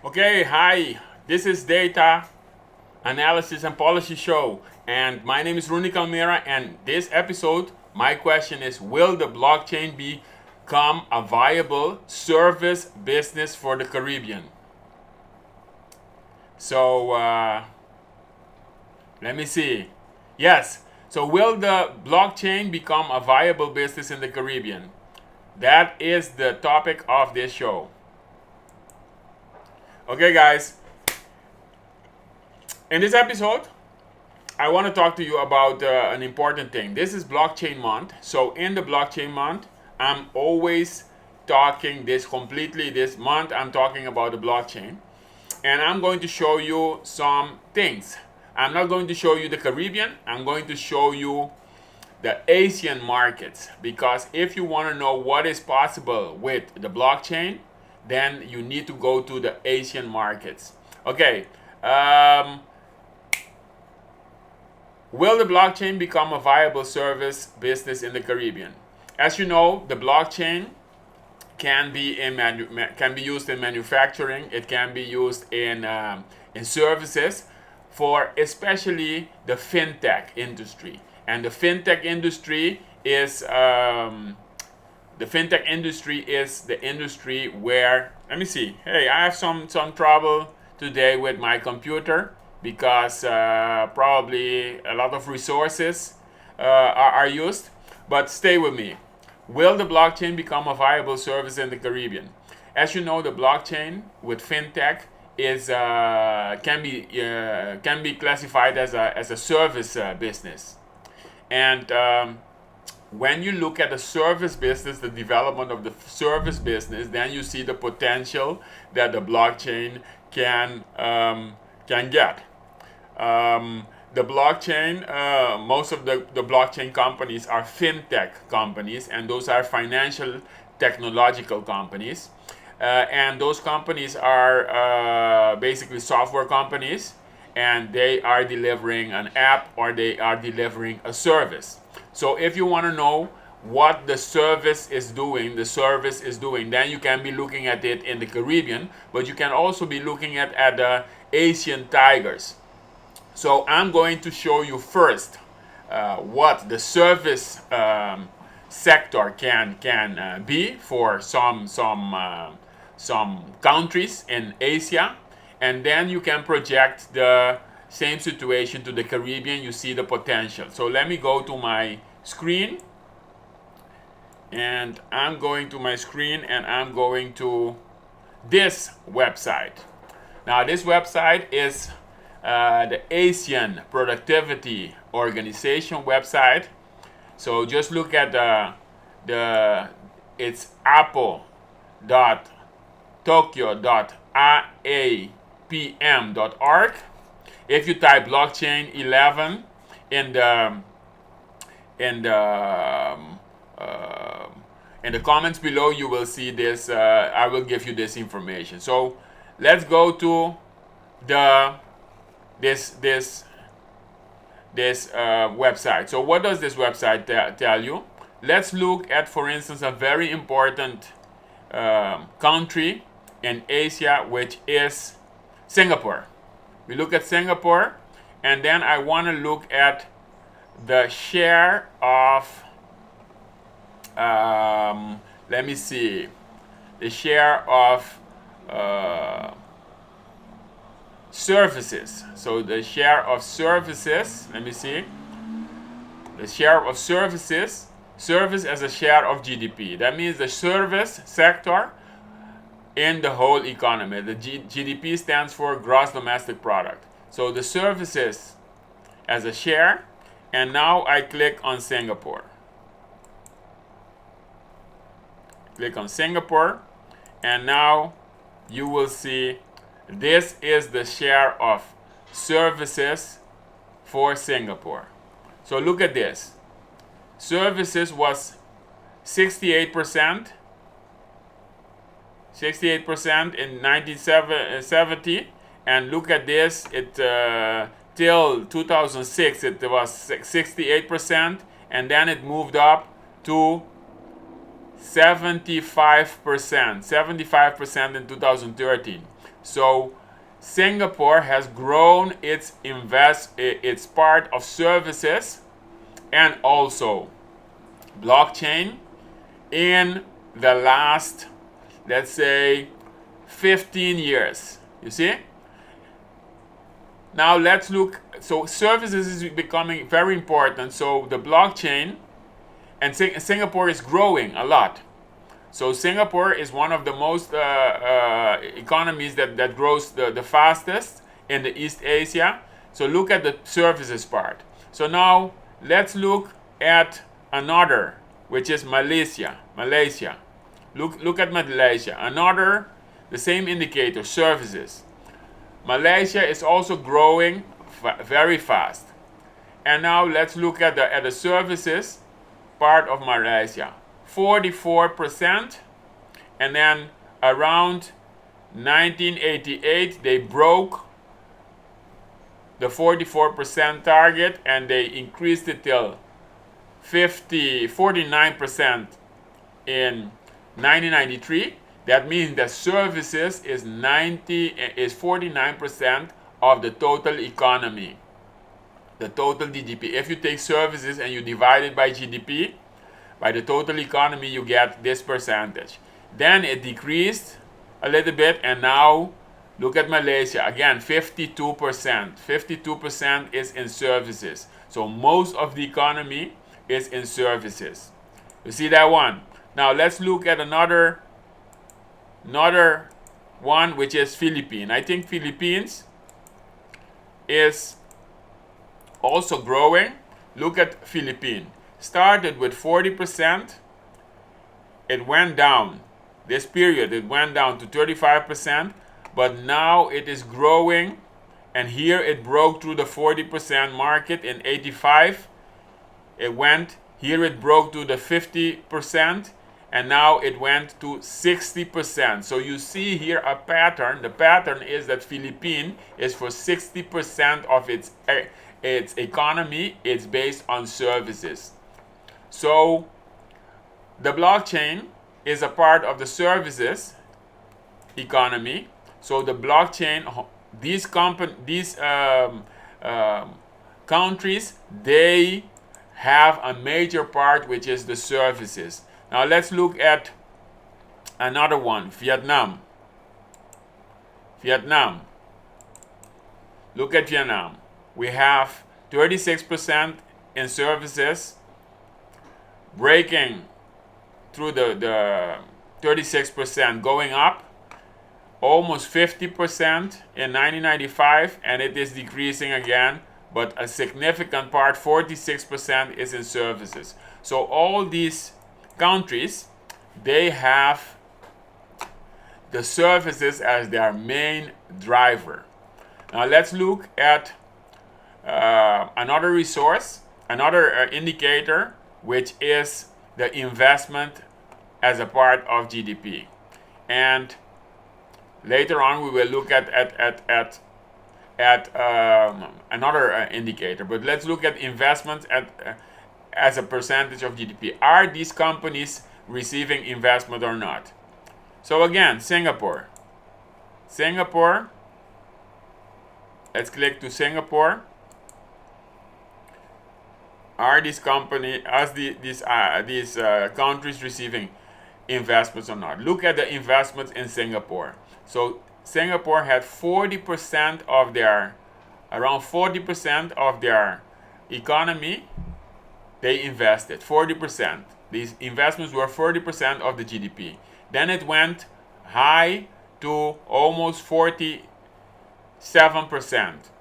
Okay, hi. This is Data Analysis and Policy Show, and my name is Runy Calmera. And this episode, my question is: will the blockchain become a viable service business for the Caribbean? So let me see. Yes. So will the blockchain become a viable business in the Caribbean? That is the topic of this show. Okay, guys. In this episode, I want to talk to you about an important thing. This is blockchain month. So in the blockchain month, I'm always talking this month I'm talking about the blockchain, and I'm going to show you some things. I'm not going to show you the Caribbean. I'm going to show you the Asian markets, because if you want to know what is possible with the blockchain, then you need to go to the Asian markets. Okay. Will the blockchain become a viable service business in the Caribbean? As you know, the blockchain can be used in manufacturing. It can be used in services, for especially the fintech industry. And the fintech industry is the industry where, let me see. Hey, I have some trouble today with my computer, because probably a lot of resources are used. But stay with me. Will the blockchain become a viable service in the Caribbean? As you know, the blockchain with fintech is can be classified as a service business. And when you look at the service business, the development of the service business, then you see the potential that the blockchain can get. The blockchain, most of the blockchain companies are fintech companies, and those are financial technological companies. And those companies are basically software companies, and they are delivering an app or they are delivering a service. So if you want to know what the service is doing, then you can be looking at it in the Caribbean, but you can also be looking at the Asian tigers. So I'm going to show you first what the service sector can be for some countries in Asia, and then you can project the same situation to the Caribbean. You see the potential. So let me go to my screen, and I'm going to my screen, and I'm going to this website. Now this website is the Asian Productivity Organization website. So just look at it's apple.tokyo.iapm.org. If you type blockchain 11 in the in the in the comments below, you will see this. I will give you this information. So let's go to the this website. So what does this website tell you? Let's look at, for instance, a very important country in Asia, which is Singapore. We look at Singapore, and then I want to look at the share of let me see, the share of services. So the share of services, let me see, the share of service as a share of GDP. That means the service sector in the whole economy. The GDP stands for gross domestic product. So the services as a share, and now I click on Singapore. Click on Singapore, and now you will see this is the share of services for Singapore. So look at this. Services was 68% in 1970, and look at this. It till 2006 it was 68%, and then it moved up to 75% in 2013. So Singapore has grown its part of services and also blockchain in the last, let's say, 15 years. You see? Now let's look. So services is becoming very important. So the blockchain, and Singapore is growing a lot. So Singapore is one of the most economies that grows the fastest in the East Asia. So look at the services part. So now let's look at another, which is Malaysia. Look at Malaysia. Another, the same indicator, services. Malaysia is also growing very fast. And now let's look at the services part of Malaysia. 44%, and then around 1988 they broke the 44% target and they increased it till 49% in 1993. That means that services is 49% of the total economy, the total GDP. If you take services and you divide it by GDP, by the total economy, you get this percentage. Then it decreased a little bit, and now look at Malaysia again. 52% is in services. So most of the economy is in services. You see that one? Now let's look at another one, which is Philippines. I think Philippines is also growing. Look at Philippines. Started with 40%, it went down. This period it went down to 35%, but now it is growing, and here it broke through the 40% market in 85. It went, here it broke to the 50%, and now it went to 60%. So you see here a pattern. The pattern is that Philippines is for 60% of its economy, it's based on services. So the blockchain is a part of the services economy. So the blockchain, these countries, they have a major part, which is the services. Now let's look at another one, Vietnam. Look at Vietnam. We have 36% in services, breaking through the 36%, going up almost 50% in 1995, and it is decreasing again, but a significant part, 46%, is in services. So all these countries, they have the services as their main driver. Now let's look at another resource, another indicator, which is the investment as a part of GDP. And later on we will look at another indicator, but let's look at investments as a percentage of GDP. Are these companies receiving investment or not? So again, Singapore, let's click to Singapore. Are these countries receiving investments or not? Look at the investments in Singapore. So Singapore had 40% of their, around 40% of their economy, they invested 40%. These investments were 40% of the GDP. Then it went high to almost 47%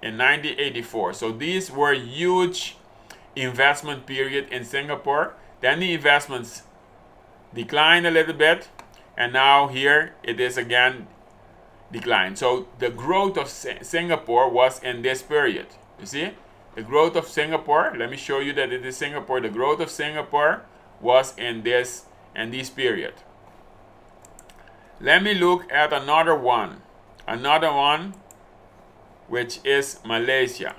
in 1984. So these were huge investment period in Singapore. Then the investments declined a little bit, and now here it is again declined. So the growth of Singapore was in this period. You see, the growth of Singapore, let me show you that it is Singapore. The growth of Singapore was in this period. Let me look at another one, which is Malaysia.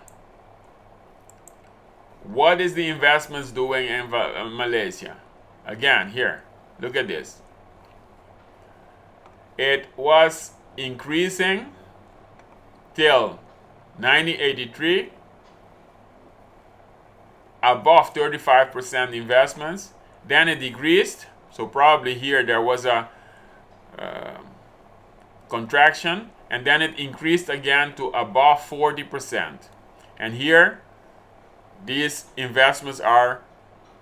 What is the investments doing in Malaysia? Again, here, Look at this. It was increasing till 1983, above 35% investments. Then it decreased. So probably here there was a contraction, and then it increased again to above 40%. And here these investments are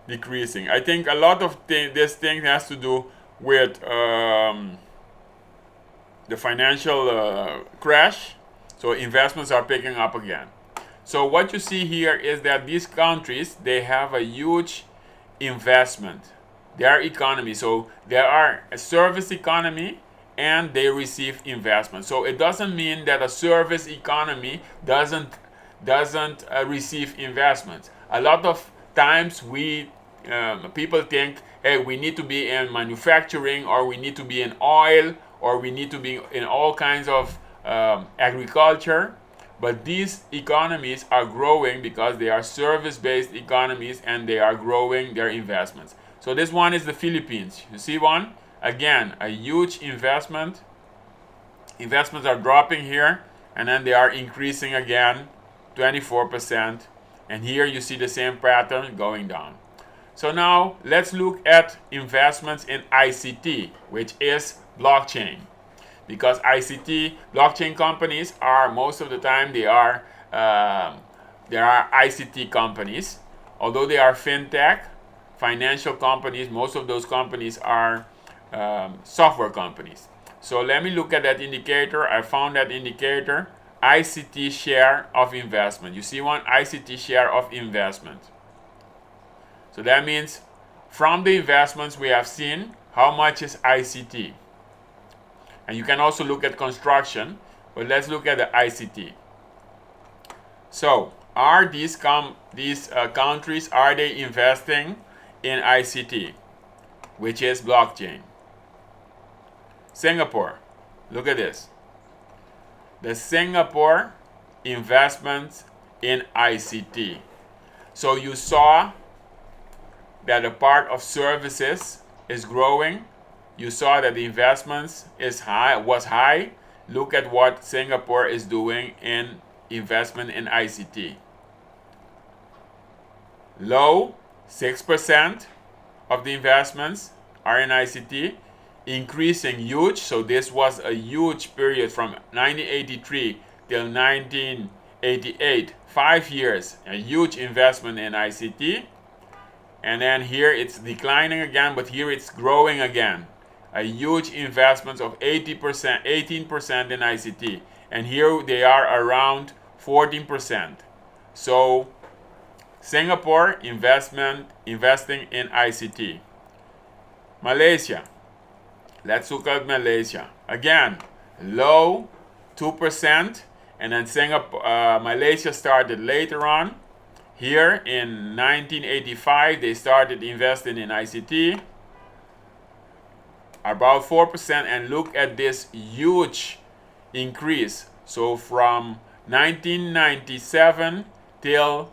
decreasing. I think a lot of this thing has to do with the financial crash. So investments are picking up again. So what you see here is that these countries, they have a huge investment. Their economy, so they are a service economy and they receive investment. So it doesn't mean that a service economy doesn't receive investments. A lot of times people think, hey, we need to be in manufacturing, or we need to be in oil, or we need to be in all kinds of agriculture. But these economies are growing because they are service-based economies, and they are growing their investments. So this one is the Philippines. You see one? Again, a huge investment. Investments are dropping here, and then they are increasing again, 24%. And here you see the same pattern going down. So now let's look at investments in ICT, which is blockchain. Because ICT, blockchain companies are, most of the time, they are ICT companies. Although they are fintech, financial companies, most of those companies are software companies. So let me look at that indicator. I found that indicator, ICT share of investment. You see one, ICT share of investment. So that means from the investments we have seen, how much is ICT? And you can also look at construction, but let's look at the ICT. So are these countries, are they investing in ICT, which is blockchain? Singapore, look at this. The Singapore investments in ICT. So you saw that the part of services is growing. You saw that the investments was high. Look at what Singapore is doing in investment in ICT. Low, 6% of the investments are in ICT. Increasing huge, so this was a huge period from 1983 till 1988. 5 years, a huge investment in ICT. And then here it's declining again, but here it's growing again. A huge investment of 18% in ICT. And here they are around 14%. So Singapore investing in ICT. Malaysia. Let's look at Malaysia. Again, low, 2%. And then Malaysia started later on. Here in 1985, they started investing in ICT. About 4%. And look at this huge increase. So from 1997 till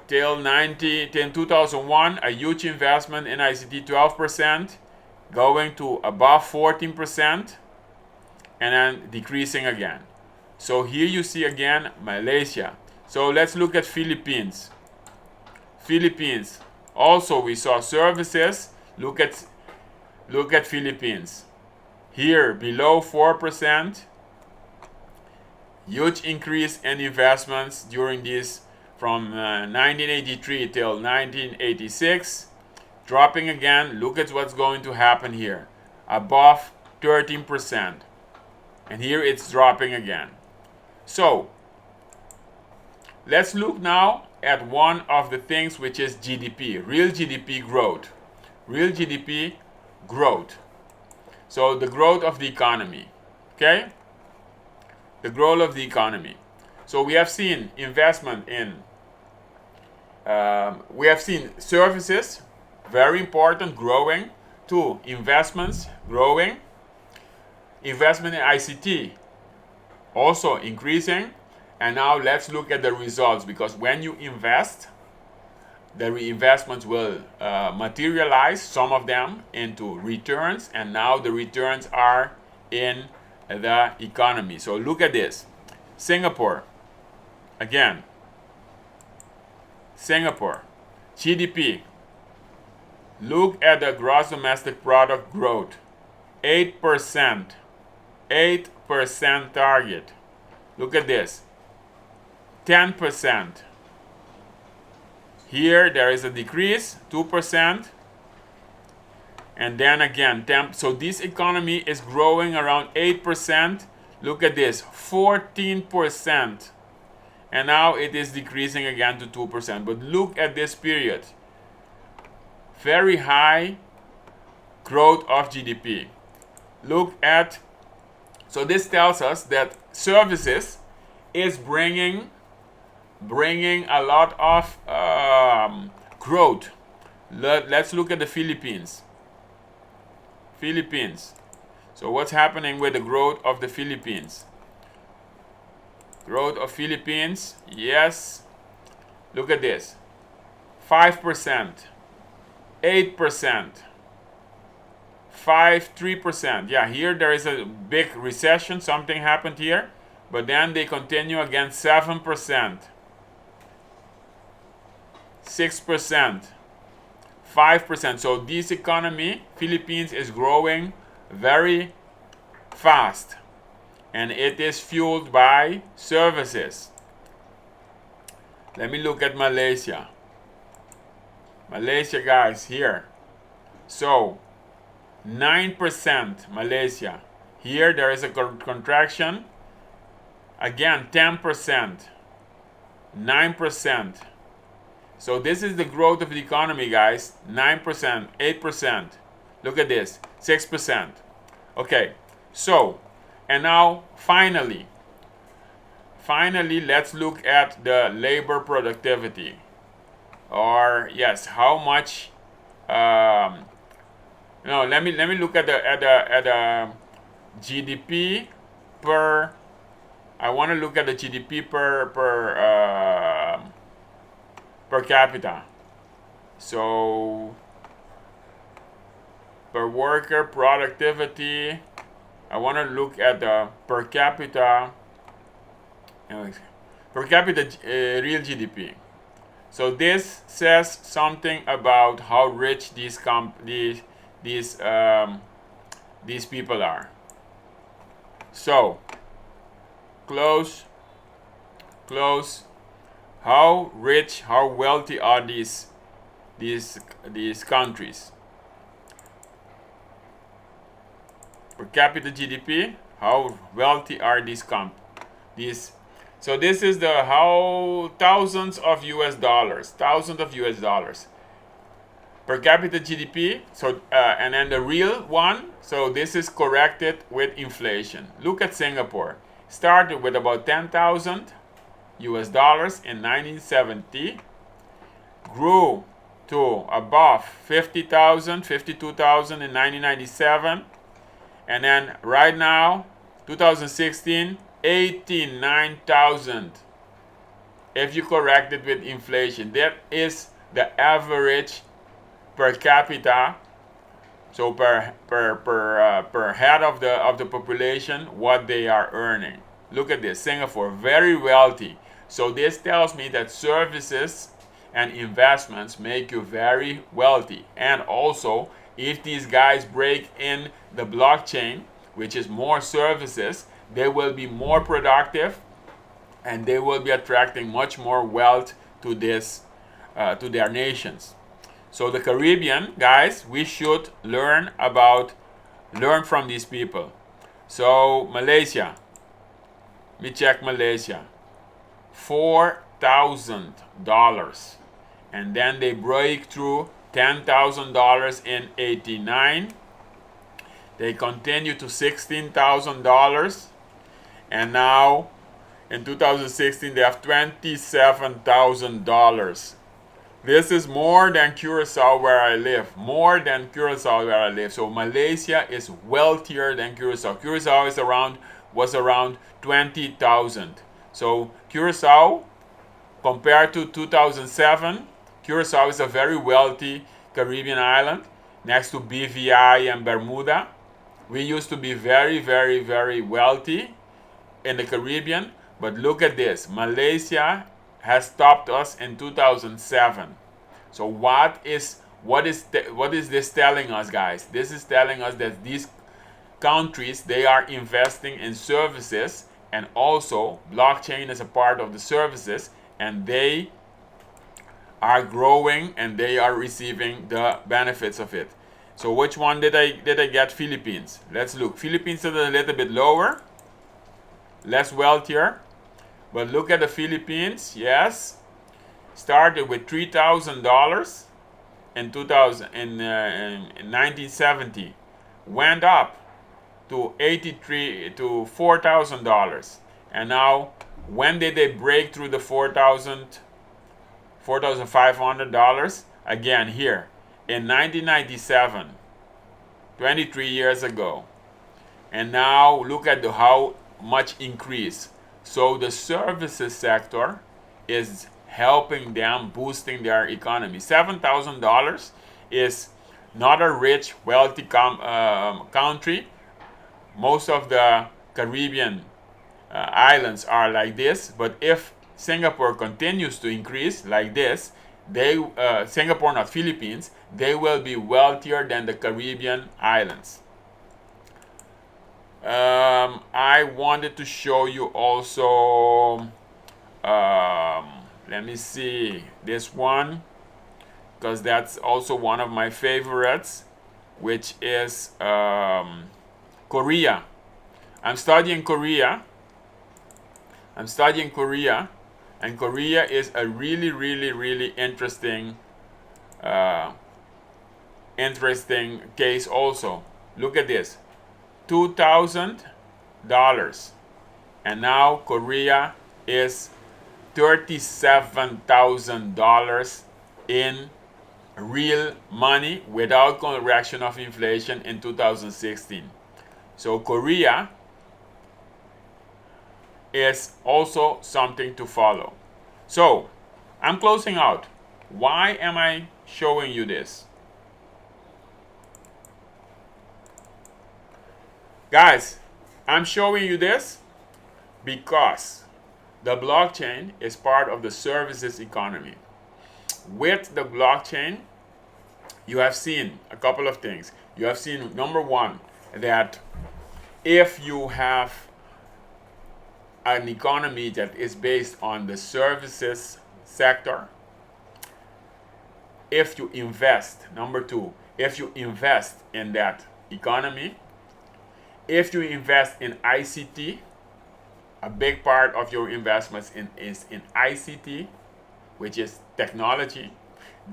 2001, a huge investment in ICT, 12%, going to above 14%, and then decreasing again. So here you see again Malaysia. So let's look at Philippines. Philippines. Also we saw services. Look at Philippines. Here below 4%. Huge increase in investments during this from 1983 till 1986. Dropping again. Look at what's going to happen here. Above 13%. And here it's dropping again. So let's look now at one of the things, which is GDP, real GDP growth. Real GDP growth. So the growth of the economy. Okay? The growth of the economy. So we have seen investment in, we have seen services, very important, growing. 2, investments, growing. Investment in ICT, also increasing. And now let's look at the results, because when you invest, the reinvestments will materialize, some of them into returns, and now the returns are in the economy. So look at this. Singapore, again, Singapore, GDP. Look at the gross domestic product growth. 8%. 8% target. Look at this. 10%. Here there is a decrease, 2%. And then again, so this economy is growing around 8%. Look at this, 14%. And now it is decreasing again to 2%. But look at this period. Very high growth of GDP. Look at, so this tells us that services is bringing a lot of growth. Let's look at the Philippines. So what's happening with the growth of the Philippines? Growth of Philippines, yes. Look at this. 5%, 8%, 3%. Yeah, here there is a big recession, something happened here, but then they continue again, 7%, 6%, 5%. So this economy, Philippines, is growing very fast, and it is fueled by services. Let me look at Malaysia. Malaysia, guys, here. So 9% Malaysia. Here there is a contraction. Again, 10%, 9%. So this is the growth of the economy, guys. 9%, 8%. Look at this, 6%. Okay, so, and now finally, let's look at the labor productivity. Or yes, how much? No, let me look at the GDP per. I want to look at the GDP per capita. So per worker productivity. I want to look at the per capita real GDP. So this says something about how rich these people are. So close. How rich, how wealthy are these countries? Per capita GDP, how wealthy are these. So this is the how thousands of US dollars per capita GDP. So and then the real one. So this is corrected with inflation. Look at Singapore. Started with about 10,000 US dollars in 1970, grew to above 50,000, 52,000 in 1997, and then right now, 2016, 89,000. If you correct it with inflation, that is the average per capita. So per head of the population, what they are earning. Look at this, Singapore, very wealthy. So this tells me that services and investments make you very wealthy. And also, if these guys break in the blockchain, which is more services, they will be more productive, and they will be attracting much more wealth to to their nations. So the Caribbean, guys, we should learn from these people. So Malaysia, let me check Malaysia. $4,000, and then they break through $10,000 in '89. They continue to $16,000, and now in 2016 they have $27,000. This is more than Curacao where I live. So Malaysia is wealthier than Curacao. Curacao was around 20,000. So Curacao, compared to 2007, Curacao is a very wealthy Caribbean island next to BVI and Bermuda. We used to be very, very, very wealthy in the Caribbean, but look at this. Malaysia has topped us in 2007. So what is this telling us, guys? This is telling us that these countries, they are investing in services, and also blockchain is a part of the services, and they are growing and they are receiving the benefits of it. So which one did I get? Philippines. Let's look. Philippines is a little bit lower, less wealthier, but look at the Philippines. Yes, started with $3,000 in 1970, went up to $4,000, and now when did they break through the $4,500? Again here in 1997, 23 years ago. And now look at how much increase. So the services sector is helping them, boosting their economy. $7,000 is not a rich, wealthy country. Most of the Caribbean islands are like this, but if Singapore continues to increase like this, Singapore, not Philippines, they will be wealthier than the Caribbean islands. I wanted to show you also, let me see, this one, because that's also one of my favorites, which is Korea. I'm studying Korea, and Korea is a really, really, really interesting case also. Look at this, $2,000, and now Korea is $37,000 in real money without correction of inflation in 2016. So Korea is also something to follow. So I'm closing out. Why am I showing you this? Guys, I'm showing you this because the blockchain is part of the services economy. With the blockchain, you have seen a couple of things. You have seen, number one, that if you have an economy that is based on the services sector, if you invest, number two, if you invest in that economy, if you invest in ICT, a big part of your investments is in ICT, which is technology,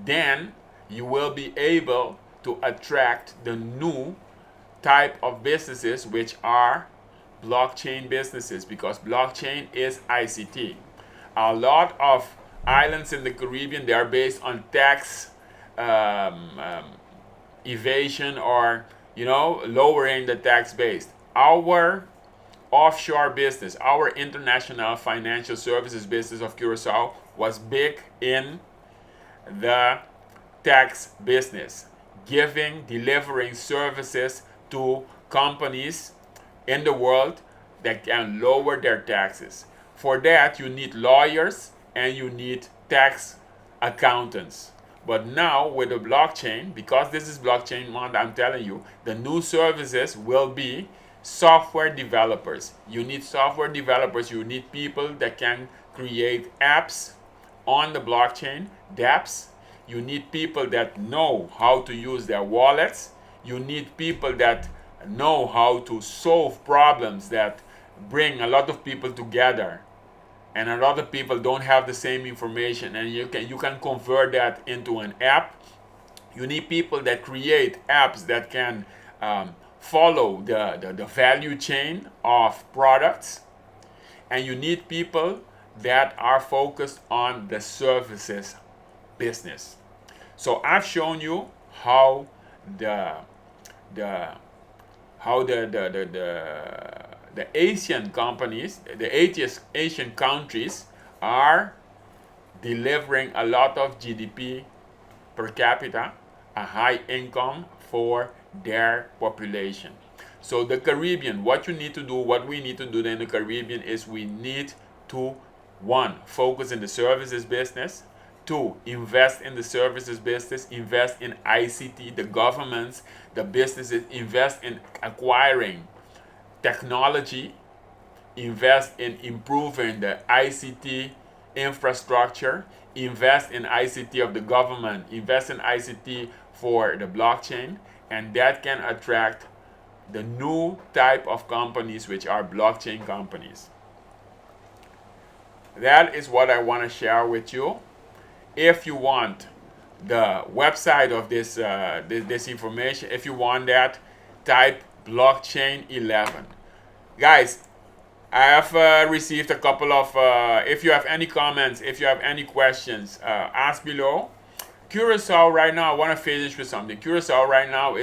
then you will be able to attract the new type of businesses, which are blockchain businesses, because blockchain is ICT. A lot of islands in the Caribbean, they are based on tax evasion, or lowering the tax base. Our offshore business, our international financial services business of Curacao was big in the tax business, delivering services to companies in the world that can lower their taxes. For that, you need lawyers and you need tax accountants. But now with the blockchain, because this is blockchain one, I'm telling you, the new services will be software developers. You need software developers. You need people that can create apps on the blockchain, dApps. You need people that know how to use their wallets. You need people that know how to solve problems that bring a lot of people together, and a lot of people don't have the same information, and you can convert that into an app. You need people that create apps that can follow the value chain of products, and you need people that are focused on the services business. So I've shown you how the Asian companies, the Asian countries are delivering a lot of GDP per capita, a high income for their population. So the Caribbean, what you need to do, what we need to do in the Caribbean is we need to, one, focus in the services business. Two, invest in the services business, invest in ICT, the governments, the businesses, invest in acquiring technology, invest in improving the ICT infrastructure, invest in ICT of the government, invest in ICT for the blockchain, and that can attract the new type of companies which are blockchain companies. That is what I want to share with you. If you want the website of this information, if you want that, type blockchain 11. Guys, I have received a couple of, if you have any comments, if you have any questions, ask below. Curacao right now, I want to finish with something. Curacao right now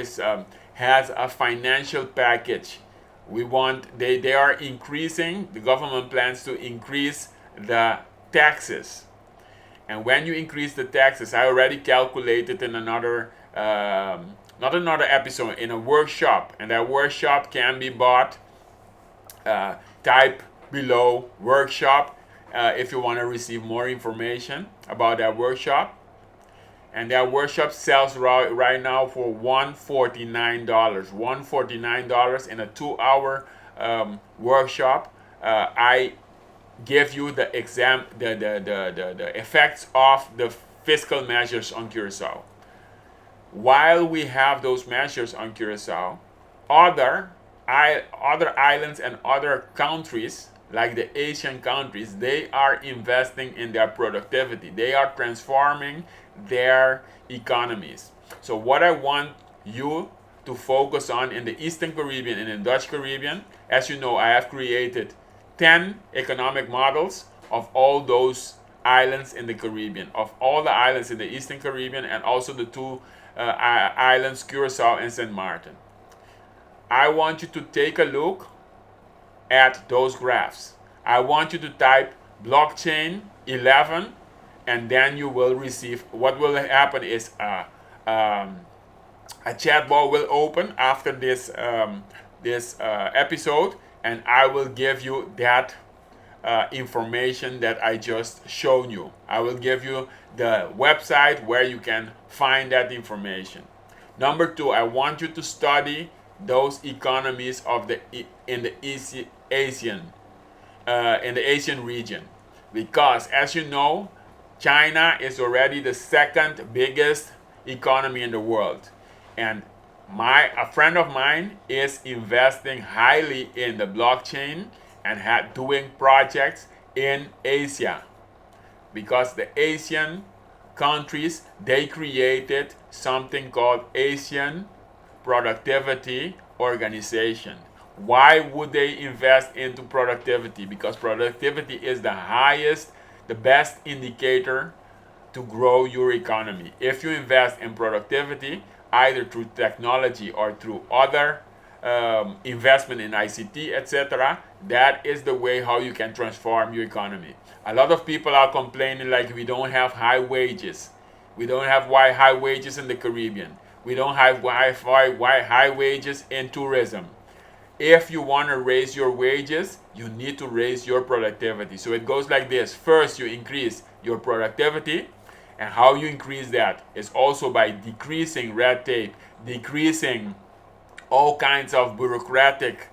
has a financial package. They are increasing, the government plans to increase the taxes. And when you increase the taxes, I already calculated in another, not another episode, in a workshop. And that workshop can be bought. Type below workshop if you want to receive more information about that workshop. And that workshop sells right now for $149. $149 in a 2-hour workshop. I give you the effects of the fiscal measures on Curacao. While we have those measures on Curacao, other islands and other countries, like the Asian countries, they are investing in their productivity. They are transforming their economies. So what I want you to focus on in the Eastern Caribbean and in the Dutch Caribbean, as you know, I have created 10 economic models of all those islands in the Caribbean, of all the islands in the Eastern Caribbean, and also the two islands, Curacao and St. Martin. I want you to take a look at those graphs. I want you to type blockchain 11, and then you will receive, what will happen is a chat bar will open after this episode, and I will give you that information that I just shown you. I will give you the website where you can find that information. Number two, I want you to study those economies of in the Asian region, because as you know, China is already the second biggest economy in the world, and a friend of mine is investing highly in the blockchain and doing projects in Asia, because the Asian countries, they created something called Asian Productivity Organization. Why would they invest into productivity? Because productivity is the best indicator to grow your economy. If you invest in productivity, either through technology or through other investment in ICT, etc., that is the way how you can transform your economy. A lot of people are complaining like we don't have high wages. We don't have high wages in the Caribbean. We don't have high wages in tourism. If you want to raise your wages, you need to raise your productivity. So it goes like this. First, you increase your productivity. And how you increase that is also by decreasing red tape, decreasing all kinds of bureaucratic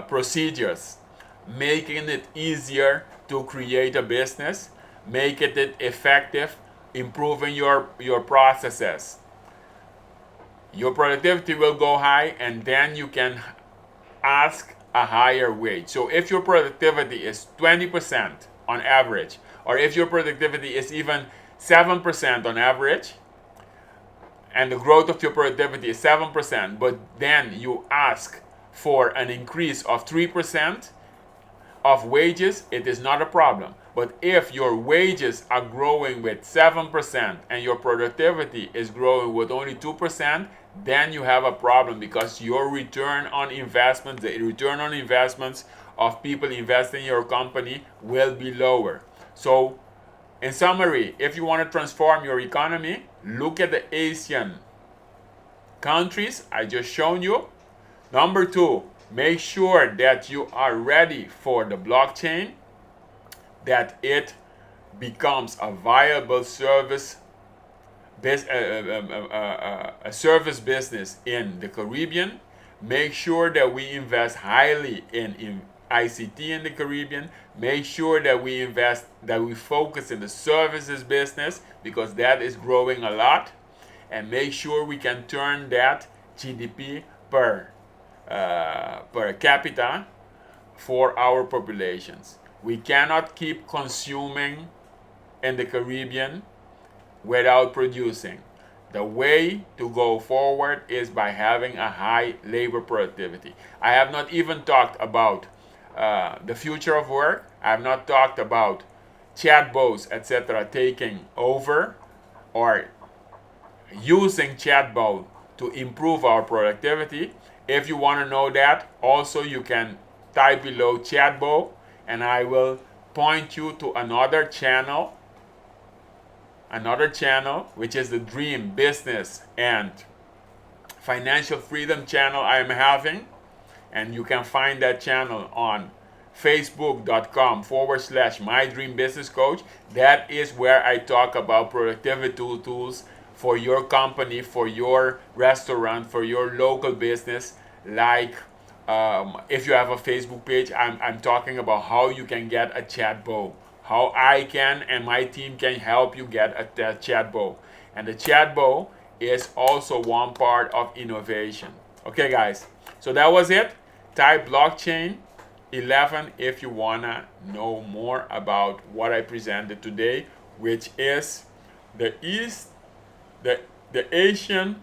procedures, making it easier to create a business, making it effective, improving your processes. Your productivity will go high, and then you can ask a higher wage. So if your productivity is 20% on average, or if your productivity is even 7% on average, and the growth of your productivity is 7%, but then you ask for an increase of 3% of wages, it is not a problem. But if your wages are growing with 7% and your productivity is growing with only 2%, then you have a problem, because your return on investment, the return on investments of people investing in your company will be lower. So In summary, if you want to transform your economy, look at the Asian countries I just shown you. Number two, make sure that you are ready for the blockchain, that it becomes a viable service, a service business in the Caribbean. Make sure that we invest highly in ICT in the Caribbean. Make sure that we invest, that we focus in the services business because that is growing a lot. And make sure we can turn that GDP per capita for our populations. We cannot keep consuming in the Caribbean without producing. The way to go forward is by having a high labor productivity. I have not even talked about the future of work. I have not talked about chatbots, etc., taking over or using chatbot to improve our productivity. If you want to know that, also you can type below chatbot and I will point you to another channel which is the Dream Business and Financial Freedom channel I am having, and you can find that channel on facebook.com/My Dream Business Coach. That is where I talk about productivity tools for your company, for your restaurant, for your local business. Like if you have a Facebook page, I'm talking about how you can get a chatbot, how I can and my team can help you get a chatbot. And the chatbot is also one part of innovation. Okay, guys, so that was it. Type blockchain 11 if you wanna know more about what I presented today, which is the Asian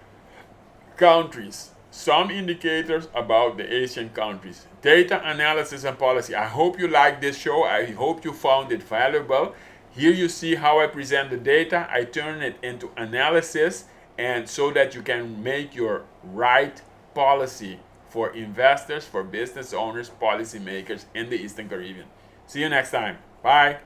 countries. Some indicators about the Asian countries. Data analysis and policy. I hope you liked this show. I hope you found it valuable. Here you see how I present the data. I turn it into analysis, and so that you can make your right policy for investors, for business owners, policymakers in the Eastern Caribbean. See you next time. Bye.